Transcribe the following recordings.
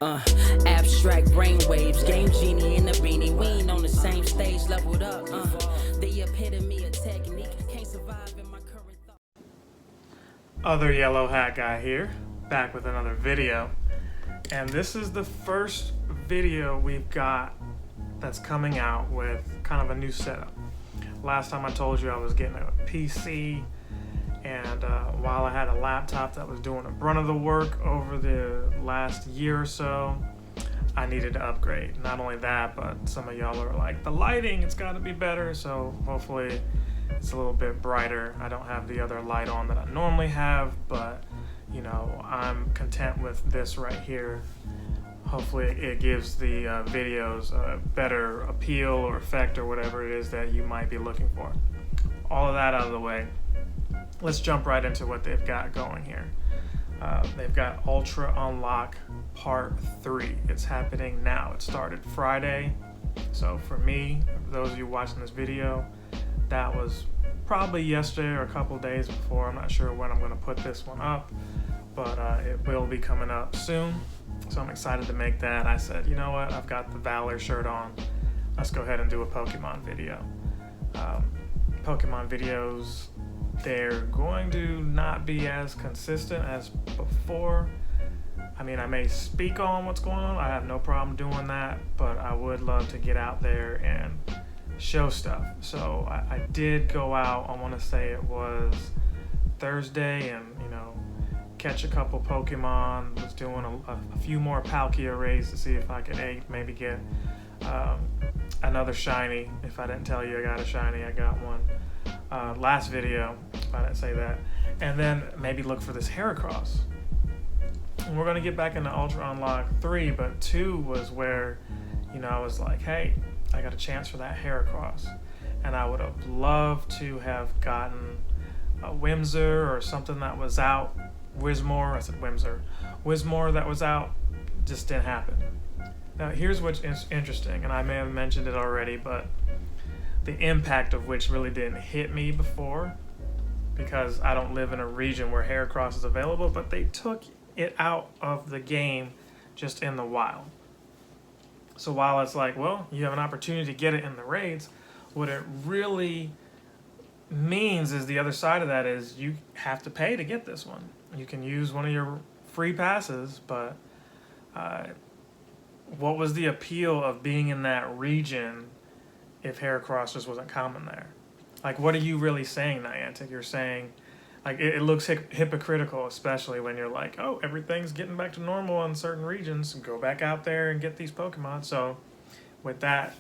Uh, Abstract brainwaves, game genie in a beanie. We ain't on the same stage, leveled up. The epitome of technique, can't survive in my current thought. Other yellow hat guy here, back with another video. And this is the first video we've got that's coming out with kind of a new setup. Last time I told you I was getting a PC, and while I had a laptop that was doing a brunt of the work over the last year or so, I needed to upgrade. Not only that, but some of y'all are like, the lighting, it's got to be better, so hopefully it's a little bit brighter. I don't have the other light on that I normally have, but you know, I'm content with this right here. Hopefully it gives the videos a better appeal or effect or whatever it is that you might be looking for. All of that out of the way, let's jump right into what they've got going here. They've got Ultra Unlock Part 3. It's happening now. It started Friday. So for me, those of you watching this video, that was probably yesterday or a couple days before. I'm not sure when I'm going to put this one up, but it will be coming up soon. So I'm excited to make that. I said, you know what? I've got the Valor shirt on. Let's go ahead and do a Pokemon video. Pokemon videos, they're going to not be as consistent as before. I mean, I may speak on what's going on. I have no problem doing that, but I would love to get out there and show stuff. So I did go out, I want to say it was Thursday, and you know, catch a couple Pokemon. Was doing a few more Palkia raids to see if I could maybe get another shiny. If I didn't tell you I got a shiny, I got one last video, if I didn't say that. And then maybe look for this Heracross. And we're going to get back into Ultra Unlock 3, but 2 was where, you know, I was like, hey, I got a chance for that Heracross. And I would have loved to have gotten a Whimsor or something that was out. Whismur, I said Whimsor. Whismur that was out, just didn't happen. Now here's what's interesting, and I may have mentioned it already, but the impact of which really didn't hit me before, because I don't live in a region where Heracross is available, but they took it out of the game just in the wild. So while it's like, well, you have an opportunity to get it in the raids, what it really means is the other side of that is you have to pay to get this one. You can use one of your free passes, but what was the appeal of being in that region if Heracross just wasn't common there? Like, what are you really saying, Niantic? You're saying, like, it looks hypocritical, especially when you're like, oh, everything's getting back to normal in certain regions. Go back out there and get these Pokemon. So with that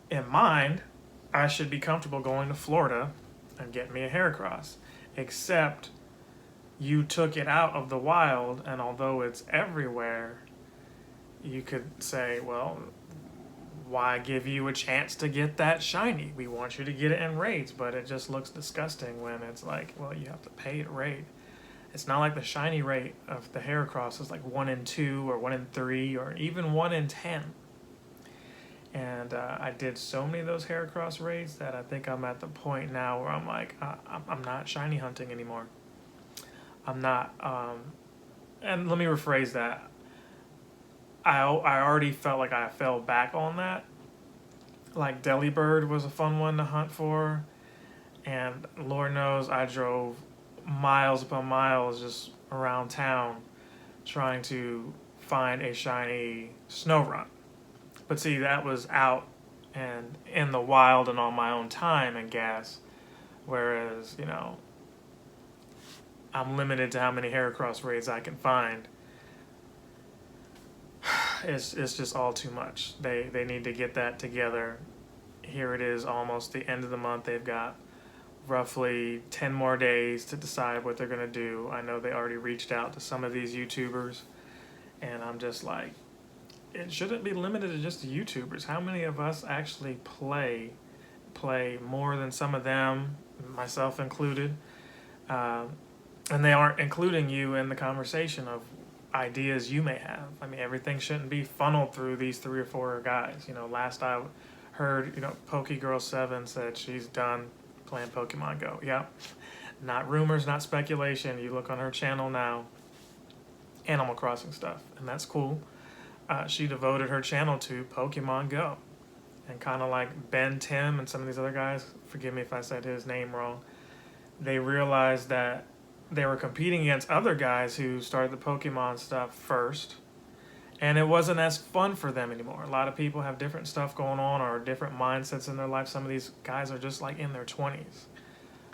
in mind, I should be comfortable going to Florida and getting me a Heracross. Except you took it out of the wild, and although it's everywhere, you could say, well, why give you a chance to get that shiny? We want you to get it in raids, but it just looks disgusting when it's like, well, you have to pay to raid. It's not like the shiny rate of the Heracross is like 1 in 2 or 1 in 3 or even 1 in 10. And I did so many of those Heracross raids that I think I'm at the point now where I'm like, I'm not shiny hunting anymore. I'm not, and let me rephrase that. I already felt like I fell back on that. Like Delibird was a fun one to hunt for, and Lord knows I drove miles upon miles just around town trying to find a shiny Snorunt. But see, that was out and in the wild and on my own time and gas, whereas, you know, I'm limited to how many Heracross raids I can find. It's just all too much. They need to get that together. Here it is, almost the end of the month. They've got roughly 10 more days to decide what they're going to do. I know they already reached out to some of these YouTubers, and I'm just like, it shouldn't be limited to just the YouTubers. How many of us actually play more than some of them, myself included? And they aren't including you in the conversation of ideas you may have. I mean, everything shouldn't be funneled through these 3 or 4 guys. You know, last I heard, you know, PokeGirl7 said she's done playing Pokemon Go. Yep. Not rumors, not speculation. You look on her channel now, Animal Crossing stuff, and that's cool. she devoted her channel to Pokemon Go. And kind of like Ben Tim and some of these other guys, forgive me if I said his name wrong, they realized that they were competing against other guys who started the Pokemon stuff first, and it wasn't as fun for them anymore. A lot of people have different stuff going on or different mindsets in their life. Some of these guys are just like in their 20s.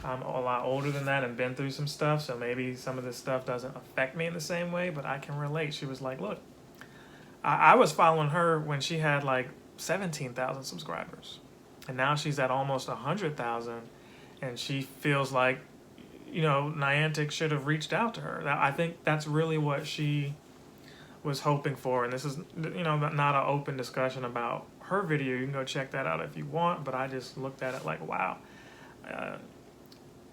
I'm a lot older than that and been through some stuff, so maybe some of this stuff doesn't affect me in the same way, but I can relate. She was like, look, I was following her when she had like 17,000 subscribers, and now she's at almost 100,000, and she feels like, Niantic should have reached out to her. I think that's really what she was hoping for, and this is, not an open discussion about her video. You can go check that out if you want, but I just looked at it like, wow.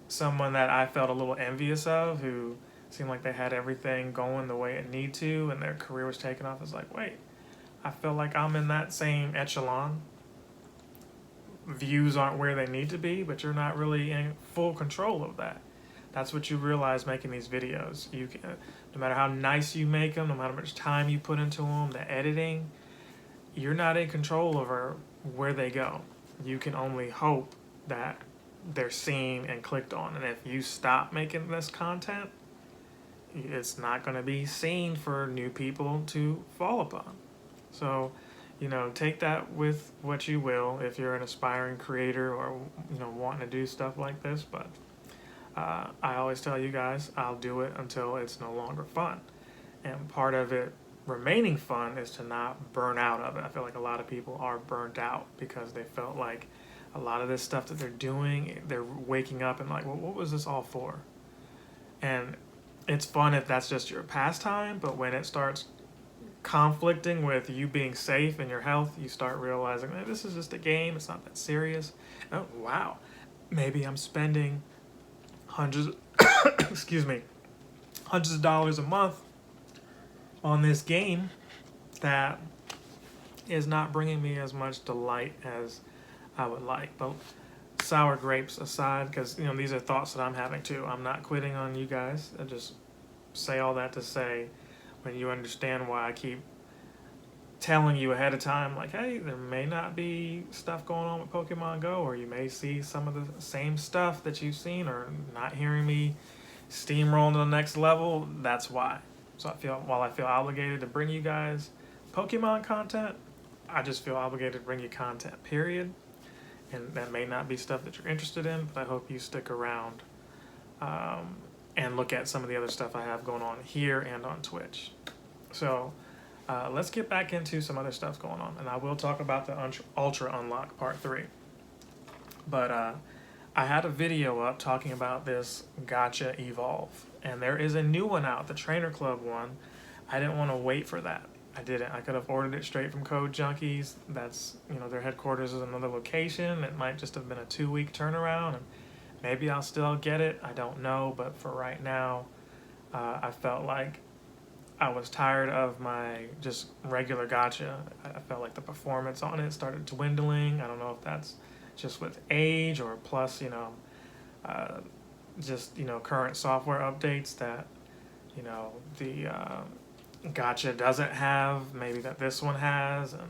Someone that I felt a little envious of, who seemed like they had everything going the way it need to, and their career was taking off. It's like, wait, I feel like I'm in that same echelon. Views aren't where they need to be, but you're not really in full control of that. That's what you realize making these videos. You can, no matter how nice you make them, no matter how much time you put into them, the editing, you're not in control over where they go. You can only hope that they're seen and clicked on. And if you stop making this content, it's not going to be seen for new people to fall upon. So, take that with what you will if you're an aspiring creator or, wanting to do stuff like this. But I always tell you guys, I'll do it until it's no longer fun. And part of it remaining fun is to not burn out of it. I feel like a lot of people are burnt out because they felt like a lot of this stuff that they're doing, they're waking up and like, well, what was this all for? And it's fun if that's just your pastime, but when it starts conflicting with you being safe and your health, you start realizing, man, this is just a game. It's not that serious. Oh, wow. Maybe I'm spending hundreds of dollars a month on this game that is not bringing me as much delight as I would like. But sour grapes aside, because these are thoughts that I'm having too. I'm not quitting on you guys. I just say all that to say, when you understand why I keep telling you ahead of time, like, hey, there may not be stuff going on with Pokemon Go, or you may see some of the same stuff that you've seen, or not hearing me steamroll to the next level. That's why. So while I feel obligated to bring you guys Pokemon content, I just feel obligated to bring you content, period. And that may not be stuff that you're interested in, but I hope you stick around and look at some of the other stuff I have going on here and on Twitch. So let's get back into some other stuff going on. And I will talk about the Ultra Unlock Part 3. But I had a video up talking about this Gacha Evolve. And there is a new one out, the Trainer Club one. I didn't want to wait for that. I didn't. I could have ordered it straight from Code Junkies. That's, their headquarters is another location. It might just have been a 2-week turnaround, and maybe I'll still get it. I don't know, but for right now, I felt like I was tired of my just regular gacha. I felt like the performance on it started dwindling. I don't know if that's just with age or plus, current software updates that, the Gacha doesn't have, maybe that this one has, and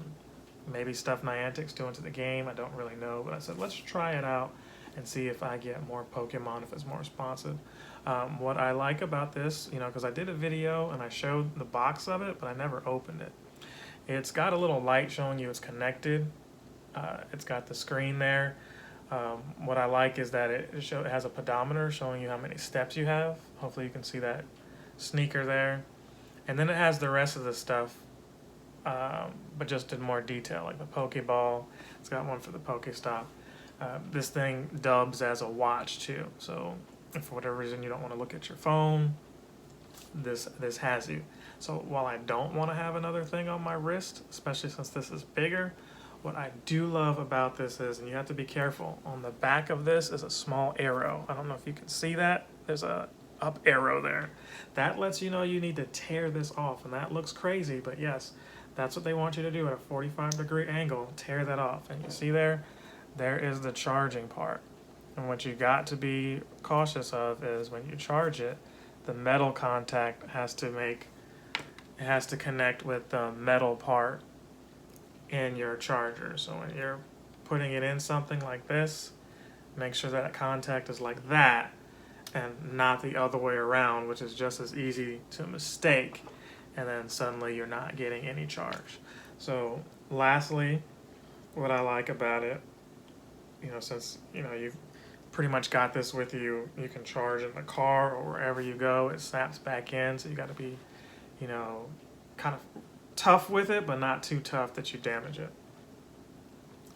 maybe stuff Niantic's doing to the game. I don't really know, but I said, let's try it out and see if I get more Pokemon, if it's more responsive. What I like about this, because I did a video and I showed the box of it, but I never opened it. It's got a little light showing you it's connected. It's got the screen there. What I like is that it has a pedometer showing you how many steps you have. Hopefully you can see that sneaker there. And then it has the rest of the stuff, but just in more detail, like the Pokeball. It's got one for the Pokestop. This thing dubs as a watch too. So if for whatever reason you don't want to look at your phone, this has you. So while I don't want to have another thing on my wrist, especially since this is bigger, what I do love about this is, and you have to be careful, on the back of this is a small arrow. I don't know if you can see that. There's a up arrow there. That lets you know you need to tear this off, and that looks crazy, but yes, that's what they want you to do at a 45-degree angle. Tear that off, and you see there is the charging part. And what you got to be cautious of is when you charge it, the metal contact has to make it has to connect with the metal part in your charger. So when you're putting it in something like this, make sure that contact is like that and not the other way around, which is just as easy to mistake, and then suddenly you're not getting any charge. So lastly, what I like about it, since you've pretty much got this with you, you can charge in the car or wherever you go. It snaps back in, so you got to be kind of tough with it, but not too tough that you damage it.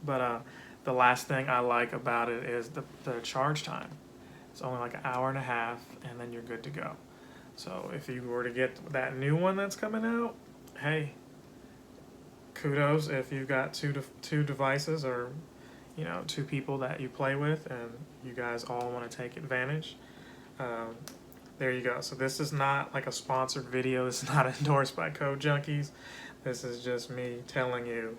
But the last thing I like about it is the charge time. It's only like an hour and a half, and then you're good to go. So if you were to get that new one that's coming out, hey, kudos if you've got two devices, or two people that you play with and you guys all want to take advantage. There you go. So this is not like a sponsored video. This is not endorsed by Code Junkies. This is just me telling you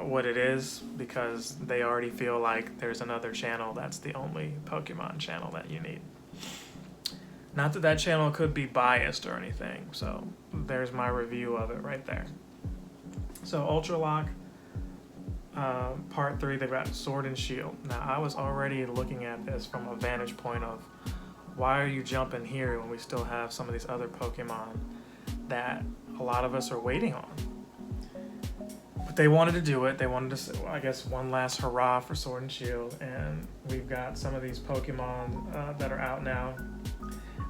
what it is, because they already feel like there's another channel that's the only Pokemon channel that you need. Not that that channel could be biased or anything. So there's my review of it right there. So Ultra Lock Part 3, they've got Sword and Shield. Now I was already looking at this from a vantage point of, why are you jumping here when we still have some of these other Pokemon that a lot of us are waiting on? But they wanted to do it. They wanted to, I guess, one last hurrah for Sword and Shield. And we've got some of these Pokemon that are out now.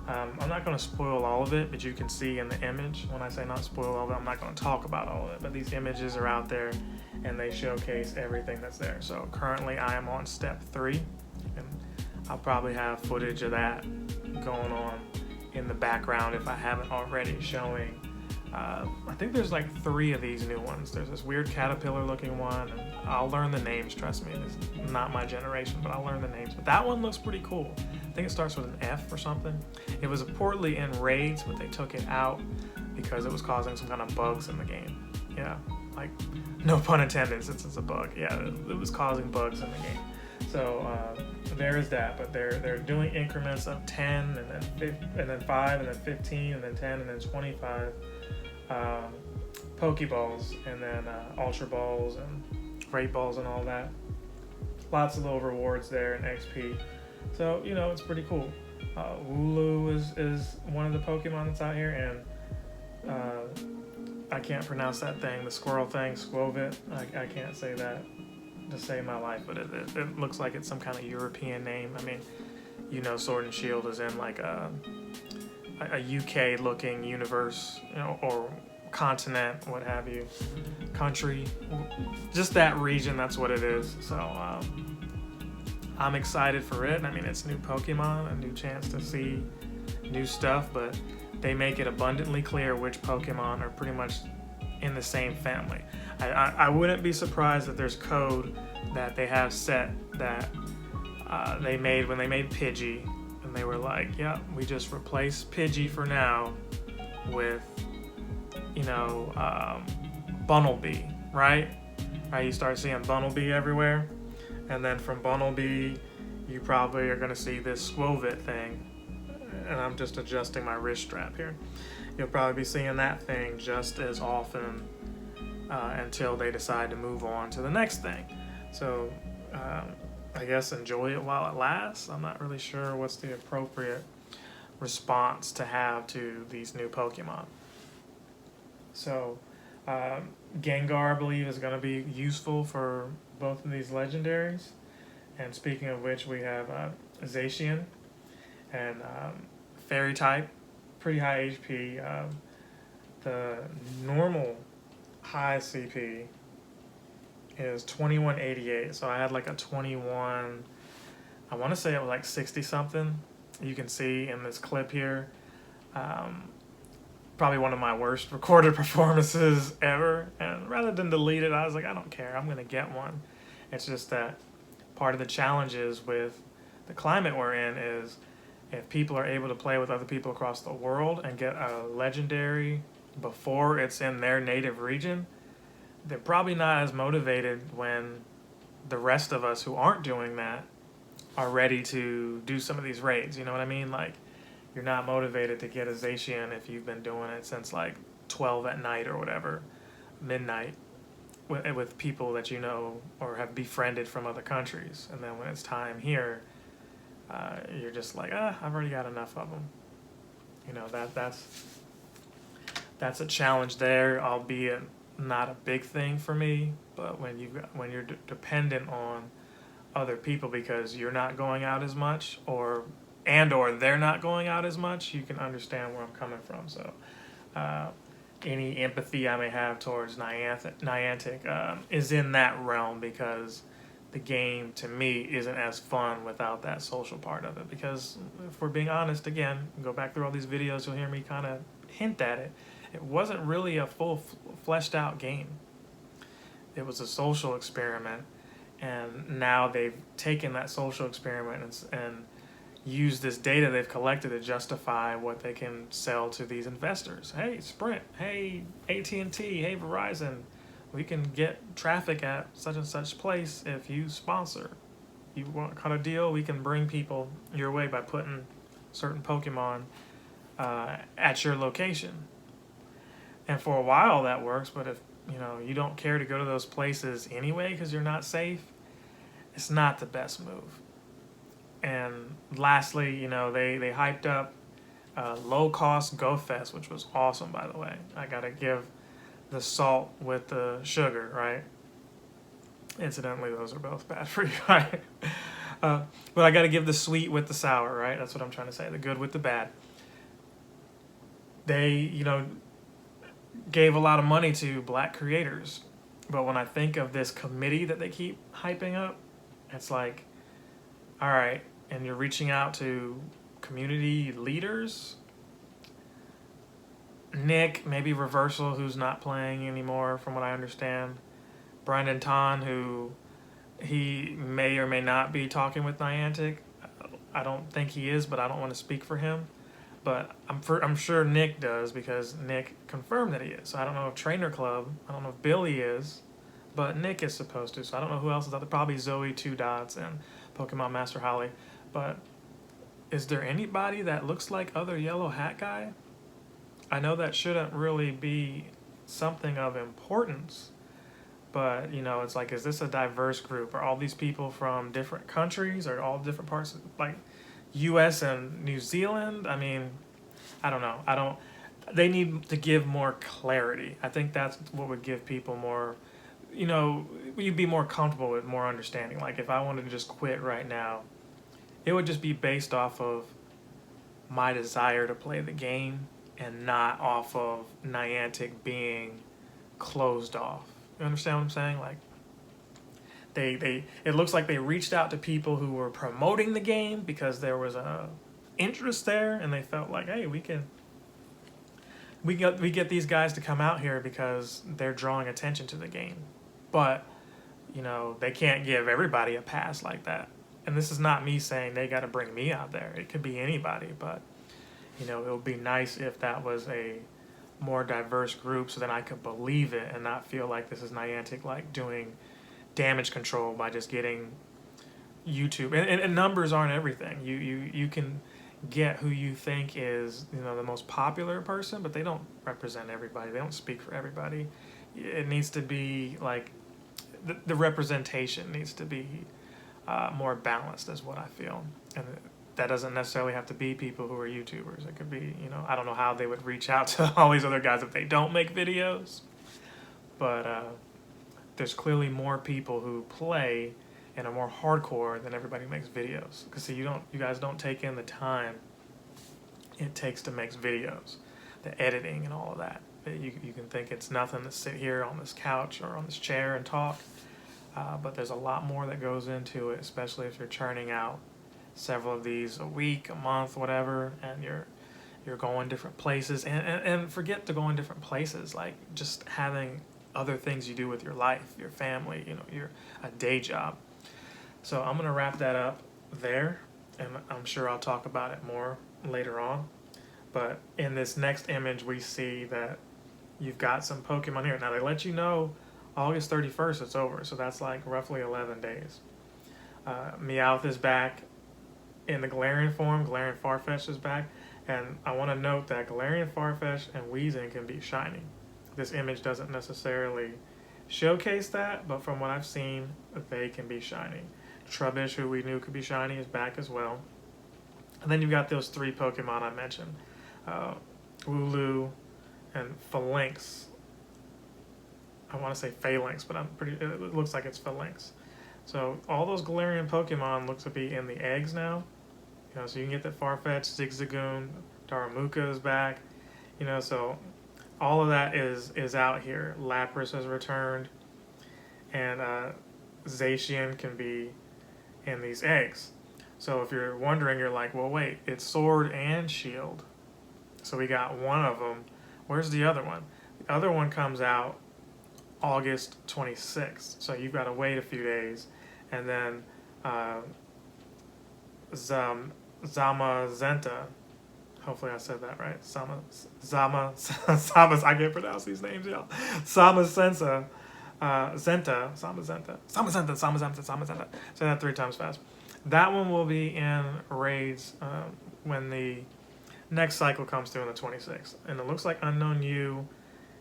I'm not going to spoil all of it, but you can see in the image. When I say not spoil all of it, I'm not going to talk about all of it. But these images are out there, and they showcase everything that's there. So currently I am on step 3. And I'll probably have footage of that going on in the background if I haven't already, showing I think there's like 3 of these new ones. There's this weird caterpillar looking one, and I'll learn the names, trust me. It's not my generation, but I'll learn the names. But that one looks pretty cool. I think it starts with an F or something. It was poorly in raids, but they took it out because it was causing some kind of bugs in the game. Yeah, like, no pun intended, since it's a bug. Yeah, it was causing bugs in the game. So there is that, but they're doing increments of 10, and then 5, and then 15, and then 10, and then 25 Pokeballs, and then Ultra Balls and Great Balls and all that. Lots of little rewards there and XP. So it's pretty cool. Wooloo is one of the Pokemon that's out here, and I can't pronounce that thing, the squirrel thing, Squovit. I can't say that to save my life, but it looks like it's some kind of European name. I mean, Sword and Shield is in like a UK looking universe, or continent, what have you, country, just that region, that's what it is. So I'm excited for it. I mean, it's new Pokemon, a new chance to see new stuff, but they make it abundantly clear which Pokemon are pretty much in the same family. I wouldn't be surprised if there's code that they have set that they made when they made Pidgey, and they were like, yeah, we just replace Pidgey for now with, Bunnelby, right? You start seeing Bunnelby everywhere, and then from Bunnelby, you probably are going to see this Squovit thing, and I'm just adjusting my wrist strap here. You'll probably be seeing that thing just as often until they decide to move on to the next thing. So I guess enjoy it while it lasts. I'm not really sure what's the appropriate response to have to these new Pokemon. So Gengar, I believe, is going to be useful for both of these legendaries. And speaking of which, we have Zacian and Fairy type, pretty high HP. The normal high CP is 2188, so I had like a 21, I want to say it was like 60 something. You can see in this clip here, probably one of my worst recorded performances ever, and rather than delete it, I was like, I don't care, I'm gonna get one. It's just that part of the challenges with the climate we're in is, if people are able to play with other people across the world and get a legendary before it's in their native region, they're probably not as motivated when the rest of us who aren't doing that are ready to do some of these raids. You know what I mean? Like, you're not motivated to get a Zacian if you've been doing it since like 12 at night or whatever, midnight, with people that you know or have befriended from other countries. And then when it's time here, you're just like, I've already got enough of them. You know, that's a challenge there, albeit not a big thing for me. But when you're dependent on other people because you're not going out as much, or they're not going out as much, you can understand where I'm coming from. So any empathy I may have towards Niantic is in that realm, because the game to me isn't as fun without that social part of it. Because if we're being honest, again, go back through all these videos, you'll hear me kind of hint at it. It wasn't really a full fleshed out game. It was a social experiment, and now they've taken that social experiment and used this data they've collected to justify what they can sell to these investors. Hey, Sprint. Hey, AT&T. Hey, Verizon. We can get traffic at such and such place if you sponsor. You want kind of deal? We can bring people your way by putting certain Pokemon at your location. And for a while that works, but if you don't care to go to those places anyway because you're not safe, it's not the best move. And lastly, they hyped up low cost Go Fest, which was awesome, by the way. I gotta give the salt with the sugar, right? Incidentally, those are both bad for you, right? But I gotta give the sweet with the sour, right? That's what I'm trying to say. The good with the bad. They, gave a lot of money to black creators. But when I think of this committee that they keep hyping up, it's like, all right, and you're reaching out to community leaders. Nick, maybe Reversal, who's not playing anymore from what I understand. Brandon Ton, who he may or may not be talking with Niantic. I don't think he is, but I don't want to speak for him. But I'm sure Nick does, because Nick confirmed that he is. So I don't know if Trainer Club, I don't know if Billy is, but Nick is supposed to. So I don't know who else is out there. Probably Zoe 2 Dots and Pokemon Master Holly. But is there anybody that looks like other Yellow Hat guy? I know that shouldn't really be something of importance, but it's like, is this a diverse group? Are all these people from different countries, or all different parts of, like, U.S. and New Zealand? I mean, I don't know. They need to give more clarity. I think that's what would give people more, you'd be more comfortable with, more understanding. Like, if I wanted to just quit right now, it would just be based off of my desire to play the game and not off of Niantic being closed off. You understand what I'm saying? Like, it looks like they reached out to people who were promoting the game because there was a interest there, and they felt like, hey, we get these guys to come out here because they're drawing attention to the game. But they can't give everybody a pass like that. And this is not me saying they got to bring me out there. It could be anybody, but it would be nice if that was a more diverse group, so then I could believe it and not feel like this is Niantic like doing damage control by just getting YouTube. And numbers aren't everything. You can get who you think is the most popular person, but they don't represent everybody. They don't speak for everybody. It needs to be like the representation needs to be more balanced, is what I feel. And that doesn't necessarily have to be people who are YouTubers. It could be, I don't know how they would reach out to all these other guys if they don't make videos. But there's clearly more people who play and are more hardcore than everybody who makes videos. Because see, you guys don't take in the time it takes to make videos, the editing and all of that. You can think it's nothing to sit here on this couch or on this chair and talk, but there's a lot more that goes into it, especially if you're churning out several of these a week, a month, whatever, and you're going different places, and forget to go in different places, like just having other things you do with your life, your family, your a day job. So I'm gonna wrap that up there, and I'm sure I'll talk about it more later on. But in this next image, we see that you've got some Pokemon here. Now they let you know August 31st it's over, so that's like roughly 11 days. Meowth is back in the Galarian form. Galarian Farfetch'd is back. And I want to note that Galarian, Farfetch, and Weezing can be shiny. This image doesn't necessarily showcase that, but from what I've seen, they can be shiny. Trubbish, who we knew could be shiny, is back as well. And then you've got those 3 Pokemon I mentioned. Wooloo and Phalanx. I want to say Phalanx, but it looks like it's Phalanx. So all those Galarian Pokemon look to be in the eggs now. You know, so you can get that Farfetch, Zigzagoon, Darumaka is back. You know, so all of that is out here. Lapras has returned, and Zacian can be in these eggs. So if you're wondering, you're like, well, wait, it's Sword and Shield. So we got one of them. Where's the other one? The other one comes out August 26th. So you've got to wait a few days. And then Zamazenta, hopefully I said that right. Zama, I can't pronounce these names, y'all. Samazenta, Samazenta. Say that 3 times fast. That one will be in raids when the next cycle comes through on the 26th. And it looks like Unknown U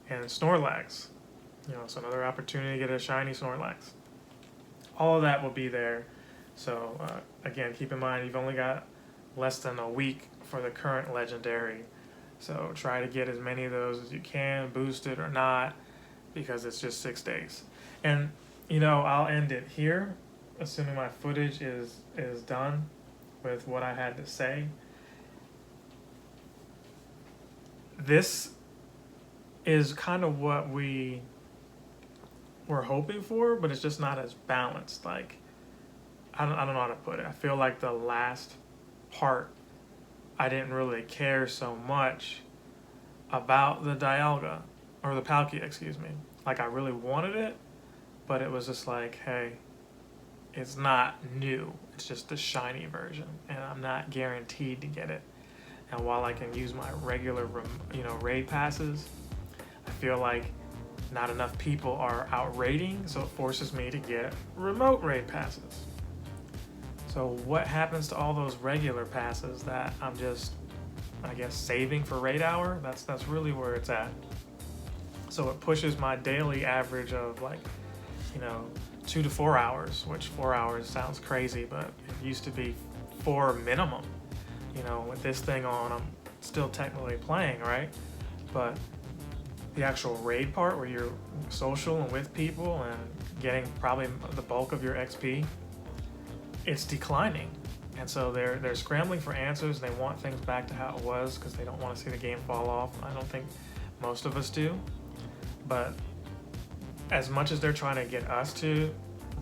and Snorlax. You know, so another opportunity to get a shiny Snorlax. All of that will be there. So, again, keep in mind, you've only got less than a week for the current legendary. So try to get as many of those as you can, boosted or not, because it's just 6 days. And, you know, I'll end it here, assuming my footage is done with what I had to say. This is kind of what we were hoping for, but it's just not as balanced. Like, I don't know how to put it. I feel like the last part, I didn't really care so much about the Dialga, or the Palkia, excuse me. Like, I really wanted it, but it was just like, hey, it's not new. It's just the shiny version, and I'm not guaranteed to get it. And while I can use my regular, raid passes, I feel like not enough people are out raiding, so it forces me to get remote raid passes. So what happens to all those regular passes that I'm just, I guess, saving for raid hour? That's really where it's at. So it pushes my daily average of 2 to 4 hours, which 4 hours sounds crazy, but it used to be 4 minimum. You know, with this thing on, I'm still technically playing, right? But the actual raid part where you're social and with people and getting probably the bulk of your XP, it's declining. And so they're scrambling for answers, and they want things back to how it was because they don't want to see the game fall off. I don't think most of us do. But as much as they're trying to get us to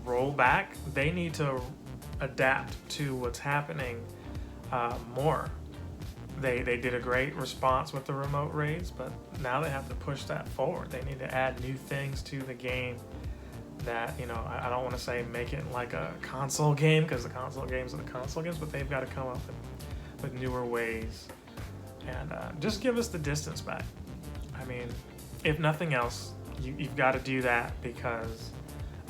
roll back, they need to adapt to what's happening more. They did a great response with the remote raids, but now they have to push that forward. They need to add new things to the game that, I don't want to say make it like a console game, because the console games are the console games, but they've got to come up with newer ways and just give us the distance back. I mean, if nothing else, you've got to do that because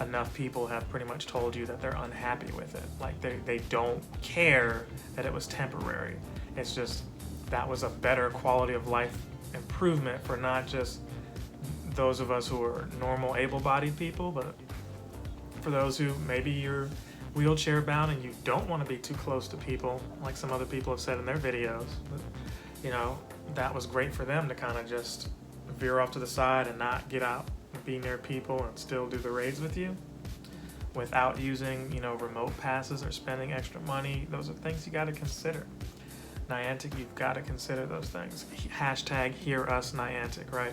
enough people have pretty much told you that they're unhappy with it. Like, they don't care that it was temporary. It's just that was a better quality of life improvement for not just those of us who are normal able-bodied people, but for those who maybe you're wheelchair bound and you don't want to be too close to people, like some other people have said in their videos. That was great for them to kind of just veer off to the side and not get out and be near people and still do the raids with you without using, remote passes or spending extra money. Those are things you got to consider. Niantic, you've got to consider those things. Hashtag hear us Niantic, right?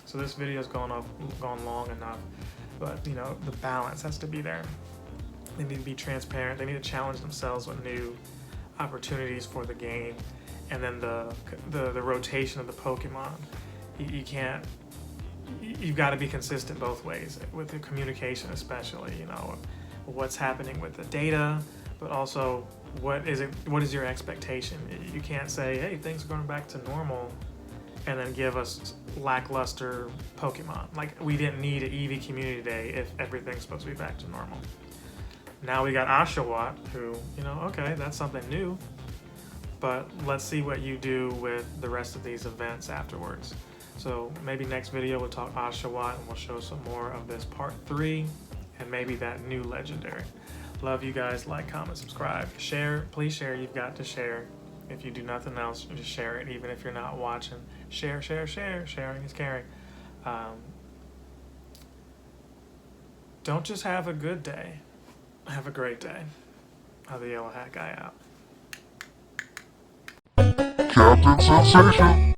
So this video's gone long enough, but the balance has to be there. They need to be transparent. They need to challenge themselves with new opportunities for the game, and then the rotation of the Pokemon. You can't. You've got to be consistent both ways with the communication, especially. What's happening with the data, but also what is your expectation? You can't say, hey, things are going back to normal, and then give us lackluster Pokemon. Like, we didn't need an Eevee Community Day if everything's supposed to be back to normal. Now we got Oshawott, who, okay, that's something new, but let's see what you do with the rest of these events afterwards. So maybe next video we'll talk Oshawott and we'll show some more of this part 3 and maybe that new legendary. Love you guys. Like, comment, subscribe, share. Please share. You've got to share. If you do nothing else, just share it. Even if you're not watching, share, share, share. Sharing is caring. Don't just have a good day. Have a great day. The Yellow Hat Guy out. Captain Sensation.